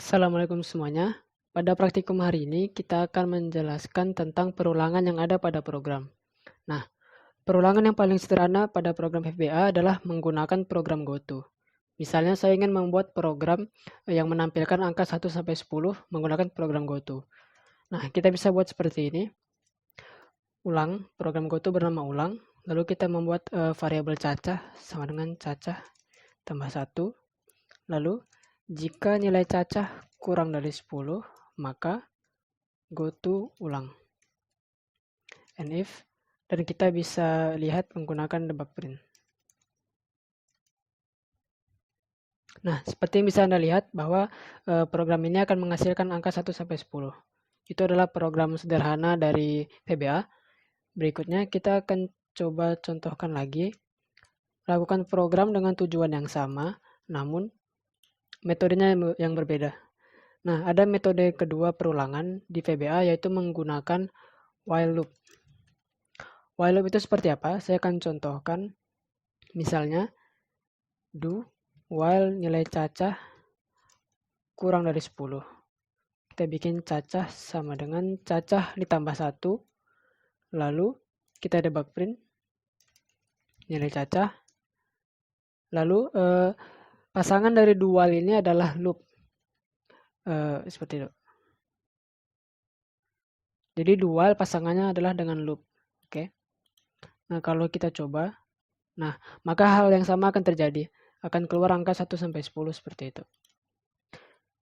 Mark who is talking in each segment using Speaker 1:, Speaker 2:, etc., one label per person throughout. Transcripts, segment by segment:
Speaker 1: Assalamualaikum semuanya. Pada praktikum hari ini, kita akan menjelaskan tentang perulangan yang ada pada program. Nah, perulangan yang paling sederhana pada program VBA adalah menggunakan program GoTo. Misalnya saya ingin membuat program yang menampilkan angka 1-10 menggunakan program GoTo. Nah, kita bisa buat seperti ini. Ulang, program GoTo bernama ulang. Lalu kita membuat variabel cacah sama dengan cacah tambah 1. Lalu, jika nilai cacah kurang dari 10, maka GoTo ulang. And if, dan kita bisa lihat menggunakan debug print. Nah, seperti yang bisa Anda lihat bahwa program ini akan menghasilkan angka 1-10. Itu adalah program sederhana dari VBA. Berikutnya kita akan coba contohkan lagi. Lakukan program dengan tujuan yang sama, namun metodenya yang berbeda. Nah, ada metode kedua perulangan di VBA yaitu menggunakan while loop. While loop itu seperti apa? Saya akan contohkan. Misalnya, do while nilai cacah kurang dari 10. Kita bikin cacah sama dengan cacah ditambah 1. Lalu kita debug print nilai cacah. Lalu pasangan dari do while ini adalah loop. Seperti itu. Jadi do while pasangannya adalah dengan loop. Oke. Nah, kalau kita coba, nah, maka hal yang sama akan terjadi. Akan keluar angka 1-10 seperti itu.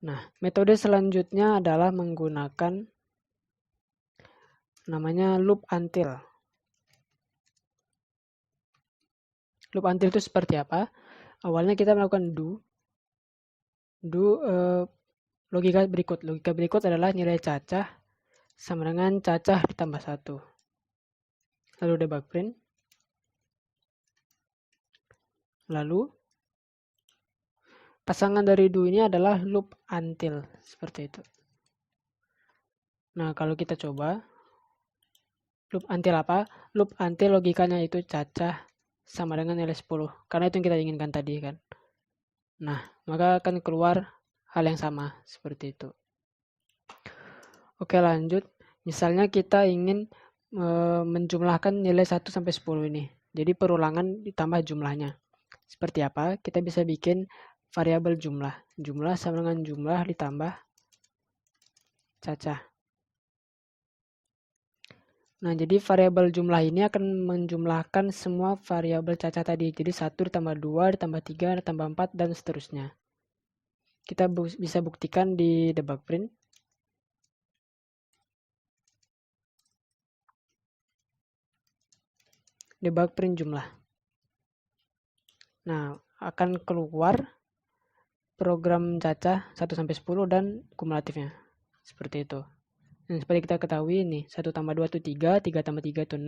Speaker 1: Nah, metode selanjutnya adalah menggunakan namanya loop until. Loop until itu seperti apa? Awalnya kita melakukan do logika berikut. Logika berikut adalah nilai cacah sama dengan cacah ditambah 1. Lalu debug print. Lalu pasangan dari do ini adalah loop until. Seperti itu. Nah, kalau kita coba, loop until apa? Loop until logikanya itu cacah sama dengan nilai 10. Karena itu yang kita inginkan tadi kan. Nah, maka akan keluar hal yang sama. Seperti itu. Oke, lanjut. Misalnya kita ingin menjumlahkan nilai 1-10 ini. Jadi perulangan ditambah jumlahnya. Seperti apa? Kita bisa bikin variabel jumlah. Jumlah sama dengan jumlah ditambah cacah. Nah, jadi variabel jumlah ini akan menjumlahkan semua variabel cacah tadi. Jadi 1 ditambah 2, ditambah 3, ditambah 4, dan seterusnya. Kita bisa buktikan di debug print. Debug print jumlah. Nah, akan keluar program cacah 1-10 dan kumulatifnya. Seperti itu. Dan seperti kita ketahui ini, 1 tambah 2 itu 3, 3 tambah 3 itu 6,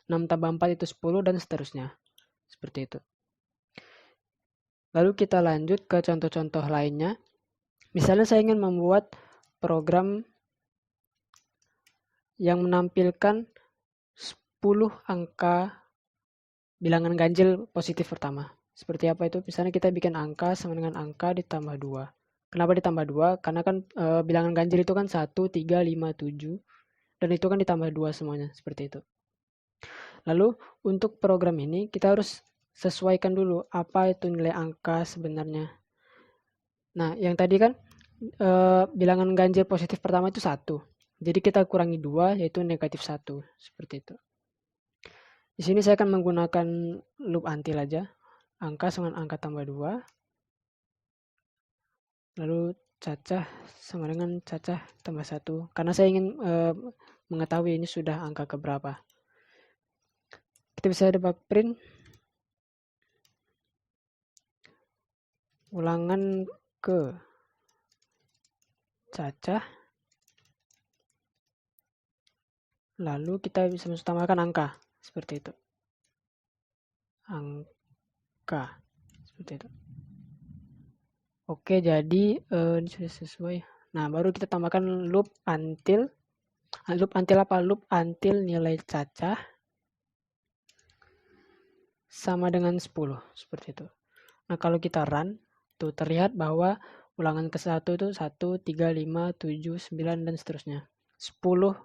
Speaker 1: 6 tambah 4 itu 10, dan seterusnya. Seperti itu. Lalu kita lanjut ke contoh-contoh lainnya. Misalnya saya ingin membuat program yang menampilkan 10 angka bilangan ganjil positif pertama. Seperti apa itu? Misalnya kita bikin angka sama dengan angka ditambah 2. Kenapa ditambah 2? Karena kan bilangan ganjil itu kan 1, 3, 5, 7. Dan itu kan ditambah 2 semuanya. Seperti itu. Lalu untuk program ini kita harus sesuaikan dulu apa itu nilai angka sebenarnya. Nah, yang tadi kan bilangan ganjil positif pertama itu 1. Jadi kita kurangi 2 yaitu negatif 1. Seperti itu. Di sini saya akan menggunakan loop until aja. Angka sama angka tambah 2. Lalu cacah sama dengan cacah tambah 1. Karena saya ingin mengetahui ini sudah angka keberapa. Kita bisa debug print. Ulangan ke cacah. Lalu kita bisa tambahkan angka. Seperti itu. Angka. Seperti itu. Oke, jadi ini sudah sesuai. Nah, baru kita tambahkan loop until. Loop until apa? Loop until nilai cacah sama dengan 10. Seperti itu. Nah, kalau kita run, tuh terlihat bahwa Ulangan ke-1 itu 1, 3, 5, 7, 9, dan seterusnya. 10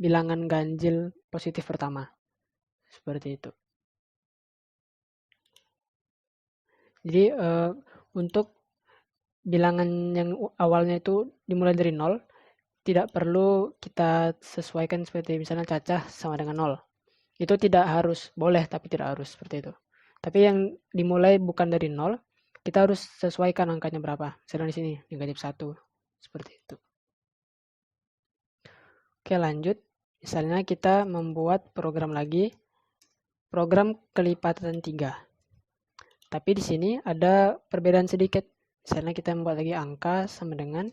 Speaker 1: bilangan ganjil positif pertama. Seperti itu. Jadi untuk bilangan yang awalnya itu dimulai dari 0, tidak perlu kita sesuaikan seperti misalnya cacah sama dengan 0. Itu tidak harus, boleh tapi tidak harus seperti itu. Tapi yang dimulai bukan dari 0, kita harus sesuaikan angkanya berapa. Misalnya di sini negatif 1. Seperti itu. Oke, lanjut. Misalnya kita membuat program lagi, program kelipatan 3. Tapi di sini ada perbedaan sedikit. Misalnya kita membuat lagi angka sama dengan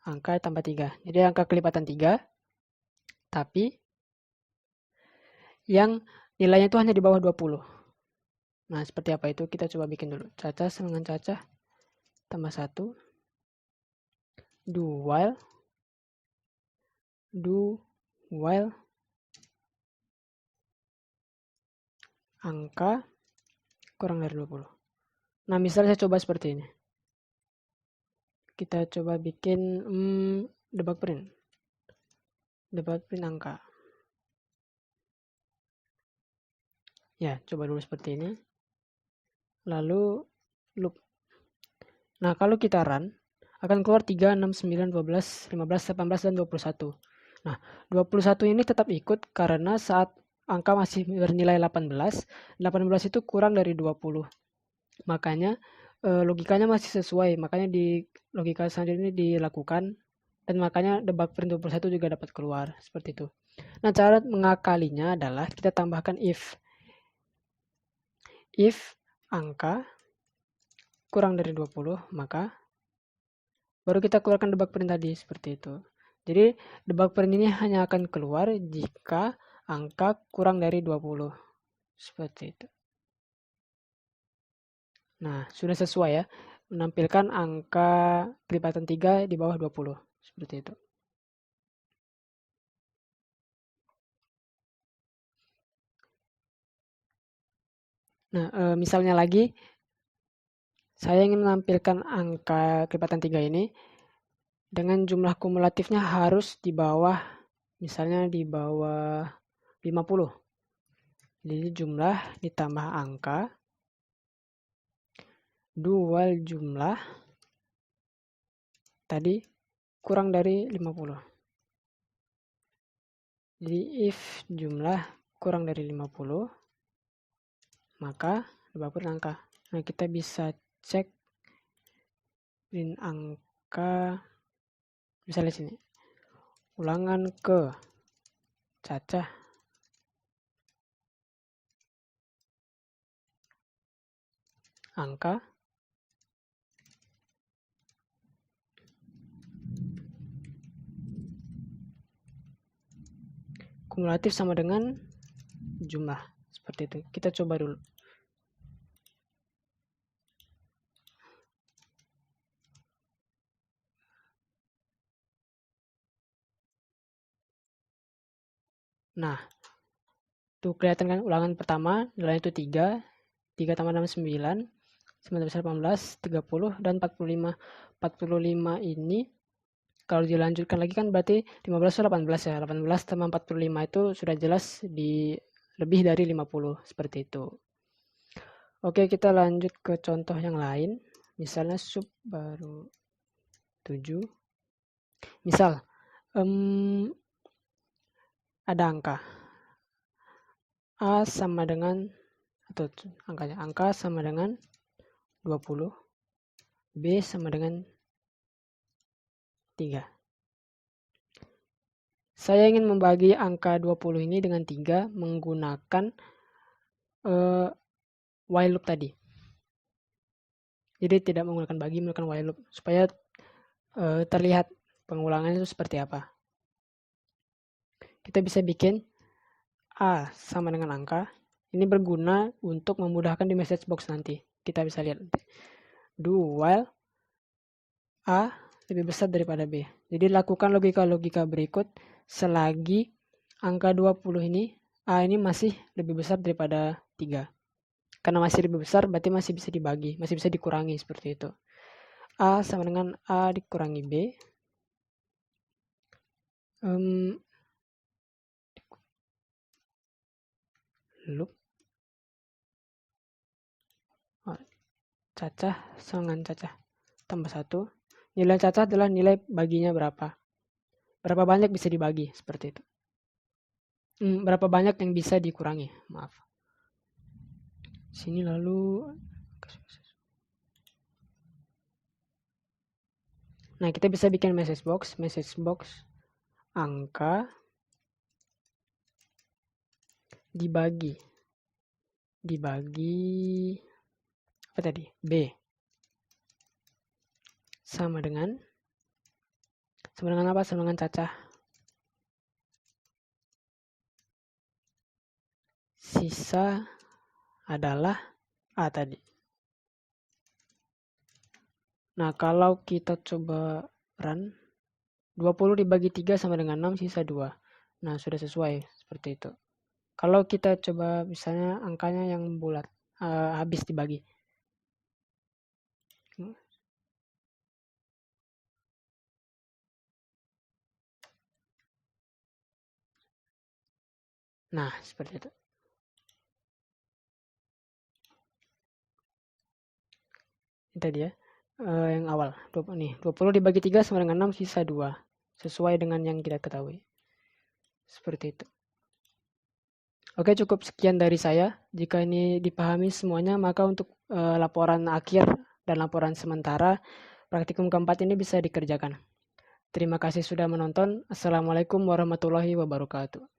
Speaker 1: angka tambah 3. Jadi angka kelipatan 3, tapi yang nilainya itu hanya di bawah 20. Nah, seperti apa itu? Kita coba bikin dulu. Cacah sama dengan cacah tambah 1. Do while angka kurang dari 20. Nah, misalnya saya coba seperti ini. Kita coba bikin debug print. Debug print angka. Ya, coba dulu seperti ini. Lalu loop. Nah, kalau kita run, akan keluar 3, 6, 9, 12, 15, 18, dan 21. Nah, 21 ini tetap ikut karena saat angka masih bernilai 18, 18 itu kurang dari 20. Makanya logikanya masih sesuai, makanya di logika selanjutnya ini dilakukan, dan makanya debug print 21 juga dapat keluar, seperti itu. Nah, cara mengakalinya adalah kita tambahkan if angka kurang dari 20, maka baru kita keluarkan debug print tadi, seperti itu. Jadi debug print ini hanya akan keluar jika angka kurang dari 20, seperti itu. Nah, sudah sesuai ya, menampilkan angka kelipatan 3 di bawah 20, seperti itu. Nah, misalnya lagi, saya ingin menampilkan angka kelipatan 3 ini dengan jumlah kumulatifnya harus di bawah, misalnya di bawah 50. Jadi jumlah ditambah angka, do while jumlah tadi kurang dari 50. Jadi if jumlah kurang dari 50, maka debug angka. Nah, kita bisa cek print angka, misalnya sini, ulangan ke cacah angka kumulatif sama dengan jumlah, seperti itu. Kita coba dulu. Nah, tuh kelihatan kan ulangan pertama nilainya itu 3, 3 tambah 6 9, 9 tambah 18, 30, dan 45. 45 ini kalau dilanjutkan lagi kan berarti 15 atau 18 ya. 18 tambah 45 itu sudah jelas di lebih dari 50, seperti itu. Oke, kita lanjut ke contoh yang lain. Misalnya sub baru 7. Misal ada angka A sama dengan, atau angkanya, angka sama dengan 20, B sama dengan 3. Saya ingin membagi angka 20 ini dengan 3 menggunakan while loop tadi. Jadi tidak menggunakan bagi, menggunakan while loop supaya terlihat pengulangannya itu seperti apa. Kita bisa bikin A sama dengan angka. Ini berguna untuk memudahkan di message box nanti. Kita bisa lihat. Do while A lebih besar daripada B. Jadi lakukan logika-logika berikut selagi angka 20 ini, A ini masih lebih besar daripada 3. Karena masih lebih besar berarti masih bisa dibagi, masih bisa dikurangi, seperti itu. A sama dengan A dikurangi B. Loop. Cacah sama dengan cacah tambah 1. Nilai cacah adalah nilai baginya berapa. Berapa banyak bisa dibagi, seperti itu. Berapa banyak yang bisa dikurangi, maaf. Sini lalu. Nah, kita bisa bikin message box angka dibagi apa tadi? B sama dengan apa? Sama dengan cacah. Sisa adalah A tadi. Nah, kalau kita coba run, 20 dibagi 3 sama dengan 6, sisa 2. Nah, sudah sesuai seperti itu. Kalau kita coba misalnya angkanya yang bulat, habis dibagi. Nah, seperti itu. Ini tadi ya, yang awal. 20 dibagi 3 sama dengan 6, sisa 2. Sesuai dengan yang kita ketahui. Seperti itu. Oke, cukup sekian dari saya. Jika ini dipahami semuanya, maka untuk laporan akhir dan laporan sementara, praktikum keempat ini bisa dikerjakan. Terima kasih sudah menonton. Assalamualaikum warahmatullahi wabarakatuh.